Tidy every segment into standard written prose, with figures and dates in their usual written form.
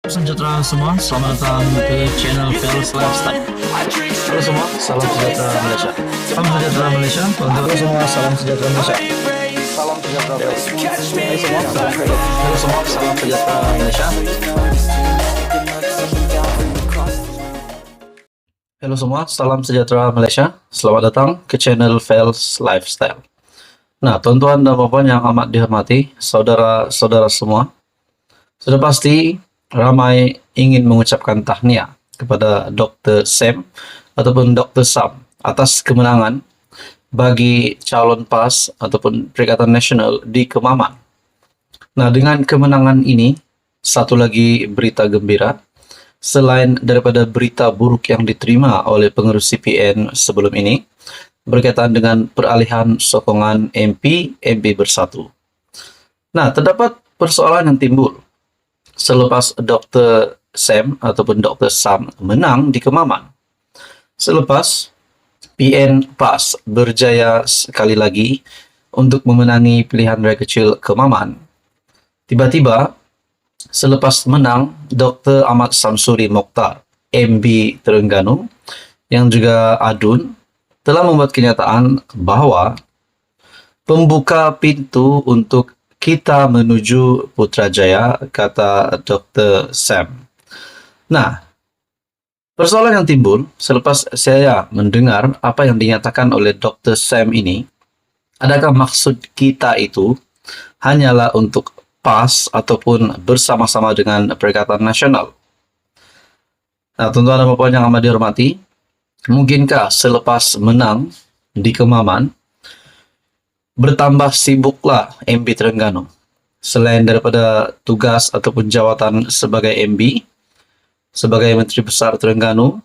Sejahtera semua, selamat datang ke channel Fels Lifestyle. Halo semua, salam sejahtera Malaysia. Salam sejahtera Malaysia. Halo semua, salam sejahtera Malaysia. Salam sejahtera Malaysia. Halo semua, salam sejahtera Malaysia. Halo semua, salam sejahtera Malaysia. Selamat datang ke channel Fels Lifestyle. Nah, tuan-tuan dan puan yang amat dihormati, saudara-saudara semua, sudah pasti ramai ingin mengucapkan tahniah kepada Dr. Sam ataupun Dr. Sam atas kemenangan bagi calon PAS ataupun Perikatan Nasional di Kemaman. Nah, dengan kemenangan ini, satu lagi berita gembira, selain daripada berita buruk yang diterima oleh pengurus CPN sebelum ini, berkaitan dengan peralihan sokongan MP Bersatu. Nah, terdapat persoalan yang timbul selepas Dr. Sam ataupun Dr. Sam menang di Kemaman. Selepas PN PAS berjaya sekali lagi untuk memenangi pilihan raya kecil Kemaman, tiba-tiba selepas menang Dr. Ahmad Samsuri Mokhtar MB Terengganu yang juga ADUN telah membuat kenyataan bahwa pembuka pintu untuk kita menuju Putrajaya, kata Dr. Sam. Nah, persoalan yang timbul selepas saya mendengar apa yang dinyatakan oleh Dr. Sam ini, adakah maksud kita itu hanyalah untuk PAS ataupun bersama-sama dengan Perikatan Nasional? Nah, tuan-tuan dan puan yang amat dihormati, mungkinkah selepas menang di Kemaman, bertambah sibuklah MB Terengganu selain daripada tugas ataupun jawatan sebagai MB, sebagai Menteri Besar Terengganu,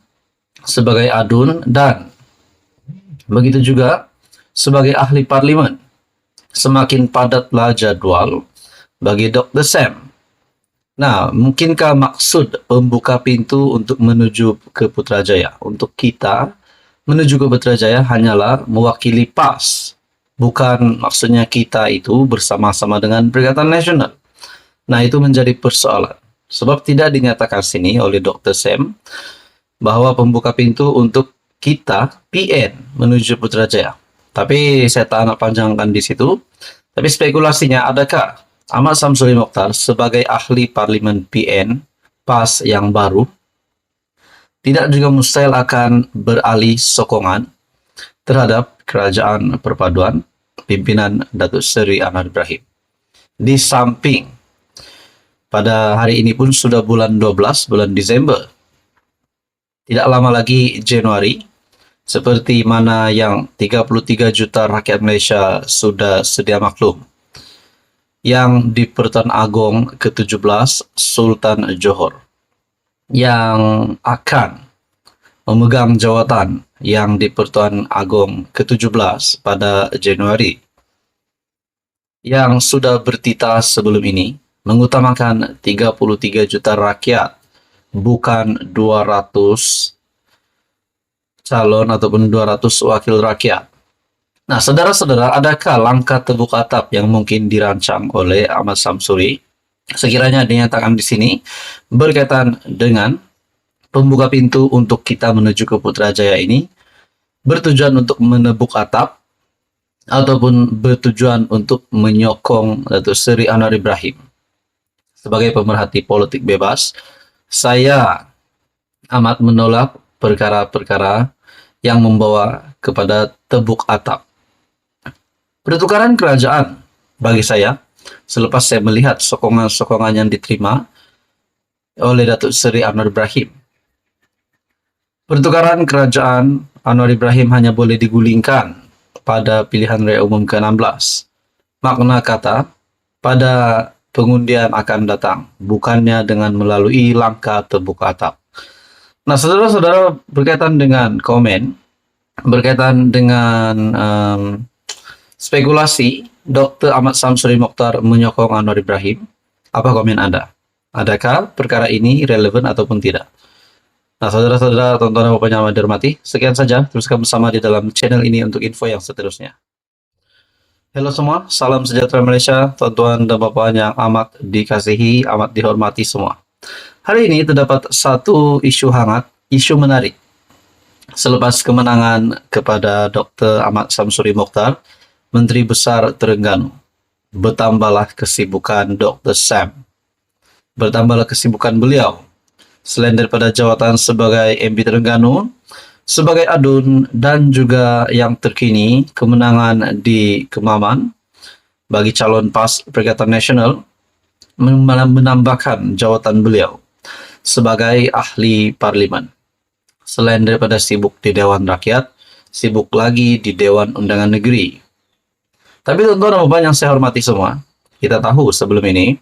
sebagai ADUN, dan begitu juga sebagai ahli parlimen. Semakin padatlah jadual bagi Dr. Sam. Nah, mungkinkah maksud pembuka pintu untuk menuju ke Putrajaya, untuk kita menuju ke Putrajaya hanyalah mewakili PAS? Bukan maksudnya kita itu bersama-sama dengan Perikatan Nasional. Nah, itu menjadi persoalan. Sebab tidak dinyatakan sini oleh Dr. Sam bahwa pembuka pintu untuk kita PN menuju Putrajaya. Tapi saya tak nak panjangkan di situ. Tapi spekulasinya, adakah Ahmad Samsuri Mokhtar sebagai ahli parlimen PN PAS yang baru tidak juga mustahil akan beralih sokongan terhadap Kerajaan Perpaduan pimpinan Datuk Seri Anwar Ibrahim. Di samping pada hari ini pun sudah bulan 12, bulan Desember. Tidak lama lagi Januari, seperti mana yang 33 juta rakyat Malaysia sudah sedia maklum, yang di Pertuan Agong ke-17 Sultan Johor yang akan memegang jawatan yang di Pertuan Agong ke-17 pada Januari, yang sudah bertitah sebelum ini mengutamakan 33 juta rakyat, bukan 200 calon ataupun 200 wakil rakyat. Nah, saudara-saudara, adakah langkah tebuk atap yang mungkin dirancang oleh Ahmad Samsuri, sekiranya dinyatakan di sini, berkaitan dengan pembuka pintu untuk kita menuju ke Putrajaya ini, bertujuan untuk menebuk atap ataupun bertujuan untuk menyokong Datuk Seri Anwar Ibrahim? Sebagai pemerhati politik bebas, saya amat menolak perkara-perkara yang membawa kepada tebuk atap. Pertukaran kerajaan bagi saya, selepas saya melihat sokongan-sokongan yang diterima oleh Datuk Seri Anwar Ibrahim, pertukaran kerajaan Anwar Ibrahim hanya boleh digulingkan pada pilihan raya umum ke-16. Makna kata, pada pengundian akan datang, bukannya dengan melalui langkah tebuk atap. Nah, saudara-saudara, berkaitan dengan komen, berkaitan dengan spekulasi Dr. Ahmad Samsuri Mokhtar menyokong Anwar Ibrahim, apa komen Anda? Adakah perkara ini relevan ataupun tidak? Nah, saudara-saudara, tonton dan bapak yang amat dihormati, sekian saja. Teruskan bersama di dalam channel ini untuk info yang seterusnya. Halo semua, salam sejahtera Malaysia, tuan-tuan dan bapak yang amat dikasihi, amat dihormati semua. Hari ini terdapat satu isu hangat, isu menarik. Selepas kemenangan kepada Dr. Ahmad Samsuri Mokhtar, Menteri Besar Terengganu, bertambahlah kesibukan Dr. Sam. Bertambahlah kesibukan beliau. Selain daripada jawatan sebagai MP Terengganu, sebagai adun dan juga yang terkini kemenangan di Kemaman bagi calon PAS Perikatan Nasional, menambahkan jawatan beliau sebagai ahli parlimen. Selain daripada sibuk di Dewan Rakyat, sibuk lagi di Dewan Undangan Negeri. Tapi tuan-tuan dan puan yang saya hormati semua, kita tahu sebelum ini,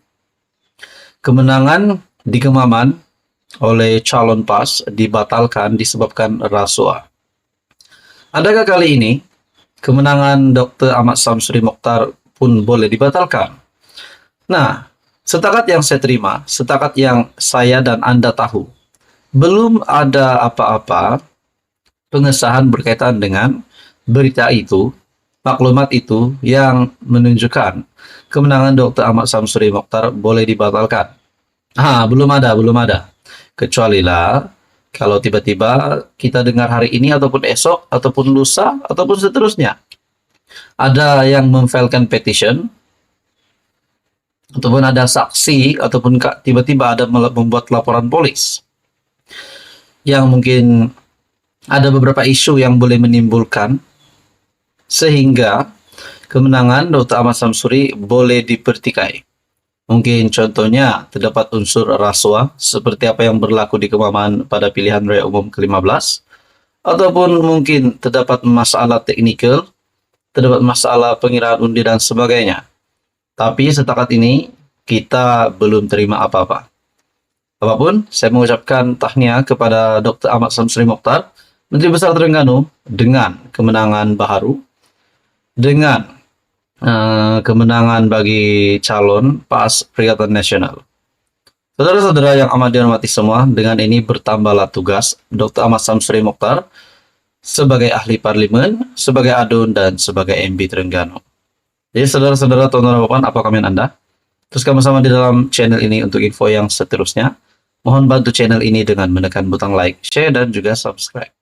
kemenangan di Kemaman oleh calon PAS dibatalkan disebabkan rasuah. Adakah kali ini kemenangan Dr. Ahmad Samsuri Mokhtar pun boleh dibatalkan? Nah, setakat yang saya terima, setakat yang saya dan Anda tahu, belum ada apa-apa pengesahan berkaitan dengan berita itu, maklumat itu yang menunjukkan kemenangan Dr. Ahmad Samsuri Mokhtar boleh dibatalkan. Belum ada. Kecuali lah kalau tiba-tiba kita dengar hari ini ataupun esok ataupun lusa ataupun seterusnya ada yang memfilekan petition ataupun ada saksi ataupun tiba-tiba ada membuat laporan polis yang mungkin ada beberapa isu yang boleh menimbulkan sehingga kemenangan Dr. Ahmad Samsuri boleh dipertikai. Mungkin contohnya terdapat unsur rasuah seperti apa yang berlaku di Kemaman pada pilihan raya umum ke-15, ataupun mungkin terdapat masalah teknikal, terdapat masalah pengiraan undi dan sebagainya. Tapi setakat ini kita belum terima apa-apa. Apapun, saya mengucapkan tahniah kepada Dr. Ahmad Samsuri Mokhtar, Menteri Besar Terengganu, dengan kemenangan baharu, dengan kemenangan bagi calon PAS Perikatan Nasional. Saudara-saudara yang amat dihormati semua, dengan ini bertambahlah tugas Dr. Ahmad Samsuri Mokhtar sebagai ahli parlimen, sebagai adun, dan sebagai MP Terengganu. Jadi saudara-saudara, tuan-tuan dan puan, apa komen Anda? Terus sama-sama di dalam channel ini untuk info yang seterusnya. Mohon bantu channel ini dengan menekan butang like, share, dan juga subscribe.